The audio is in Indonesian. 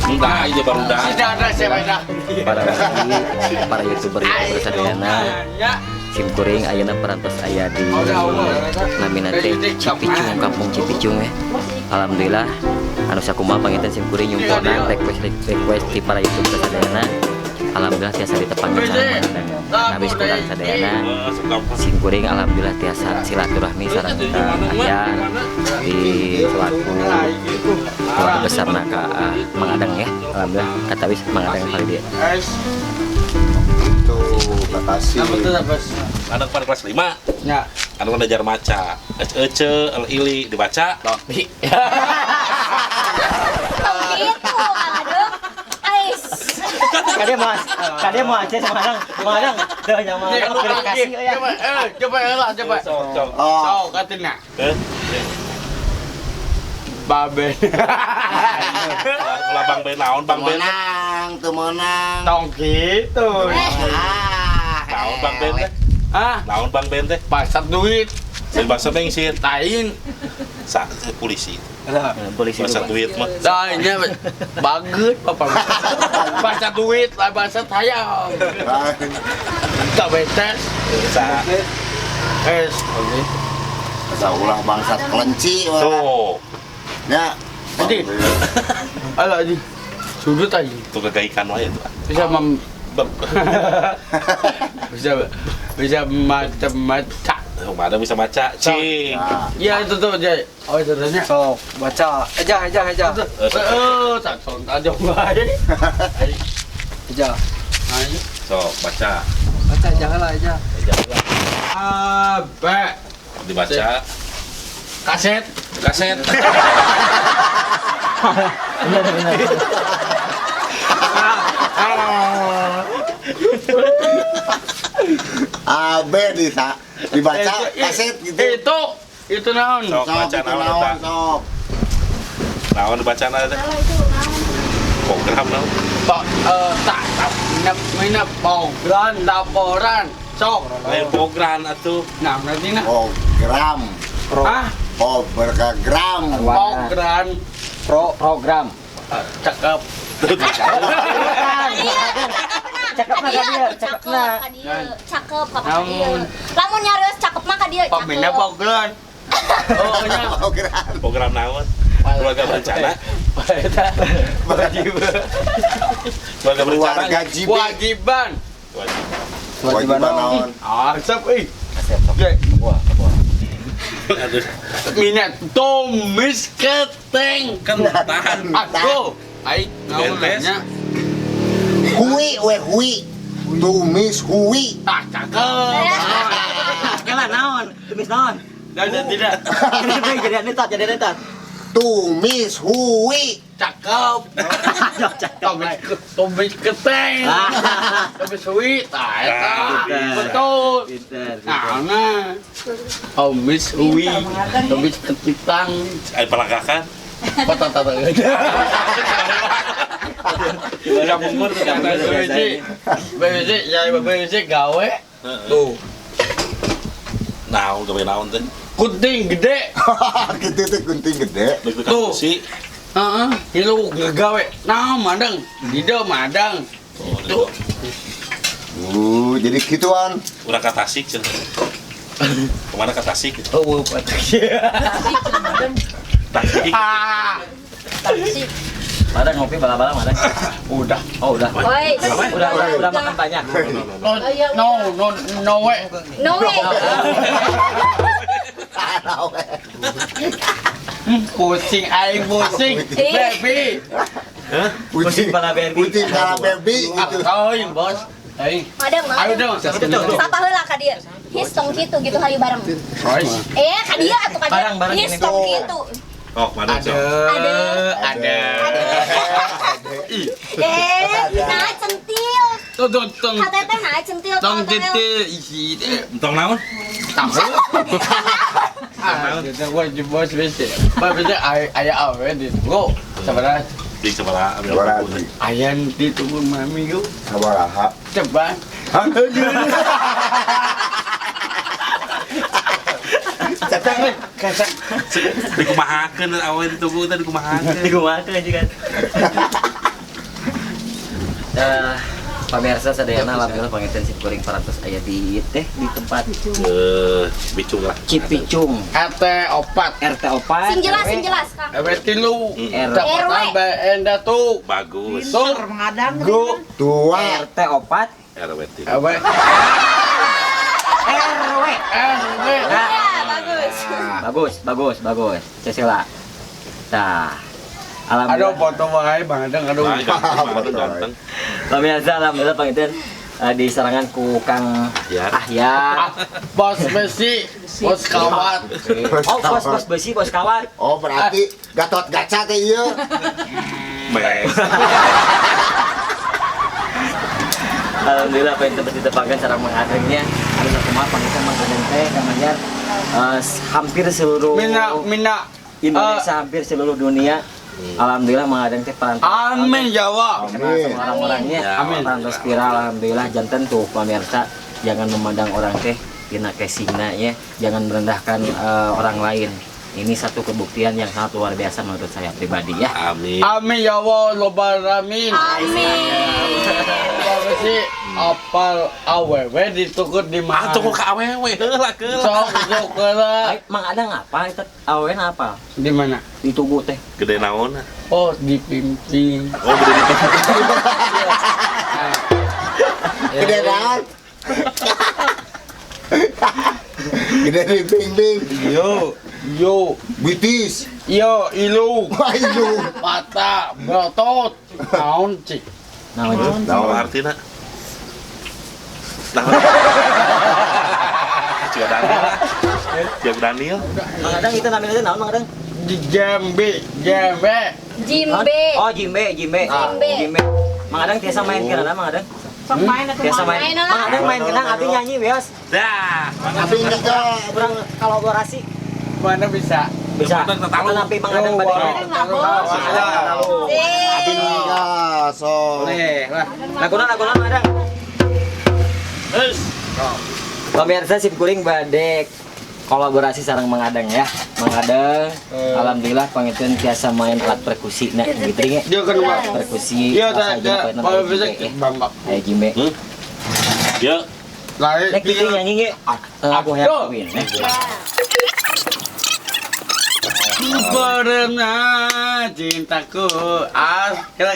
Enggak, ini baru dah. Tidak ada siapa dah. Para youtuber yang bersadayana sim kuring ayeuna perantos aya di namina teh Cipicung, kampung Cipicung ya. Alhamdulillah anu sakumaha panginten sim kuring nyungkonan request di para youtuber sadayana. Alhamdulillah tiasa ditepangin sareng habis kurang sadayana sim kuring alhamdulillah tiasa silaturahmi sareng aya di selaku keluarga besar ka Mang Adang ya. Alhamdulillah kata wis Mang Adang kali dia. Makasih. Anak pada kelas 5. Ya. Anu belajar maca. Ece, ili dibaca. Tapi. Itu, aduh. Ais. Kade mau aja sama Adang. Mang Adang teu nyaman terima kasih ya. Coba elak coba. Sok katina. Babe. Ulah Bang Ben naon Bang Ben. Temenang. Tong gitu. Naon Bang Ben teh? Ah, Naon Bang Ben teh? pasar duit. Sing bahasa teh sih Tain. polisi. Polisi Bahasa duit mah. Dahnya bagus papa. Pasar duit lah bahasa saya. Tak betes. Sa Oke. Saulah bangsat kelenci. tuh. Ya. Jadi. Alah di. Sudut aja. Tuh kegaikan wae tuh. Bisa bisa macam-macam. Mana bisa baca, cing. Ya itu tuh Jay. Oh itu tanya. sok baca aja. Tak son aja baik. Aja. Ayo. Sok baca. Baca janganlah aja. Abe. Dibaca. Kaset. Kaset. Abe dibaca kaset gitu. Itu naon? Sok baca naon eta. Sok. Naon dibaca naon teh? Program naon? Tak minap program laporan. Sok. Lain program atuh. Nah berarti nah. Program. Ah, Program. program. Cakep. Cakep lamun nyarios cakep mah ka dieu Pemindah program. Oh nya. Program naon? Keluarga berencana. Keluarga berencana. Keluarga jibi. Kewajiban. Kewajiban naon? Asap Aduh. minat tumis keteng Kentahan. aku naon Bentes. nanya Hui. Tumis hui. tak cakep Kela naon? Tumis naon? dan tidak Jadi netat. Tumis hui. cakep tumis keteng tumis sweet betul nah tumis hui tumis ketitang Ada pelanggakan. ya umur BWC gawe tuh Naon gawe naon teh? kunting gede Gitu tuh gunting gede. Tuh. Si. heeh hilu gawe nah madang ide madang tuh Jadi gituan. Urang ka Tasik cenah. Kemana ke Tasik? Oh, Tasik. Tasik. Ada ngopi bala-bala mana? Udah. Oh, udah. Woi, Udah makan banyak. No way. No way. Pusing aing pusing. Baby. Pusing kepala baby. Pusing kepala baby gitu. Aing bos. Aing. Ada mah. Ayo dong. Sapa heula ka dieu? Histong kitu gitu hayu bareng. Ka dieu atuh ka dieu. Bareng ini. Histong kitu. Oh, mana cok? Ada. Nah centil. Tong. Kata teh nah centil. Tong titil isi teh. Entong naon? Tahu. Kita wajib bos bese. Ba bese aya awe di go. Sabaraha? Di sabaraha? Ayan di tubuh mami go. Sabaraha? Cepat. Kacang. Dikumahakeun awewe ditunggu teh dikumahakeun. Digumakeun juga. Pemirsa sadayana alhamdulillah panginten simkuring 400 aya di teh di tempat Bicung lah. Cipicung RT 4. RT 4 Sing jelas, Kang. RW 3. Dapat RW. nambah enda tuh. Bagus. Tuh. Go. Tua. RT 4 RW. RW. RW. Bagus. Cesela. Tah. Aduh, Alhamdulillah. foto wae Bang Adeng, aduh. Ganteng. Pemirsa alhamdulillah panginten di serangan ku Kang Ahyar. Bos besi, bos kawat. Oh, bos besi, bos kawat. Oh berarti Gatot Gaca teh ieu. Mes. Alhamdulillah panginten ditepangkan sareng mengadengnya. Anu sakumaha panginten mengadeng teh Kang Ahyar hampir seluruh Mina. Indonesia, hampir seluruh dunia. Alhamdulillah mengadeng teh perantau. Amin jawab. Kenal sama orang-orangnya. Amin. Perantau spiral alhamdulillah janten tuh pemirsa jangan memandang orang teh dina kesingna ya. Jangan merendahkan orang lain. Ini satu kebuktian yang sangat luar biasa menurut saya pribadi ya. Amin. Amin ya Allah, loba amin. Amin. Bos besi apal awewe ditukut di mana? Tuh ka awewe heula Sok heula. Mang ada ngapa itu awen apa? Di mana? Di Tugu teh. Gede naon? Oh, di pimping. Oh, gede di Gede naon? Gede di ping-ping. Yo, Bitis. yo, ilu, Ayo. mata, berotot, naon cik. Nah, itu. Naon artina? Naon? Cik Daniel. Mang Adang itu namanya naon Mang Adang? Di Jambe. Jimbe. Oh, Jimbe. Mang Adang tiasa main kenana Mang Adang? Tiasa main. Main lah. Mang Adang main kenang abdi nyanyi beos. Dah. Tapi enggak ke Kurang kolaborasi. Mana bisa? Bisa. Mang Adang tahu. Tapi Mang Adang bade. Tapi enggak so. Laguna Mang Adang. Pemirsa sip kuring badek kolaborasi sareng Mang Adang ya. Mang Adang alhamdulillah panginten tiasa main alat perkusi na gitu ya. Dia kedua. Perkusi. Iya, kalau bisa bambak. Ayo Jimbe. Ya. Lari. Nek bikin nyanyi ge. Aku yang kawin. Pernah cintaku kira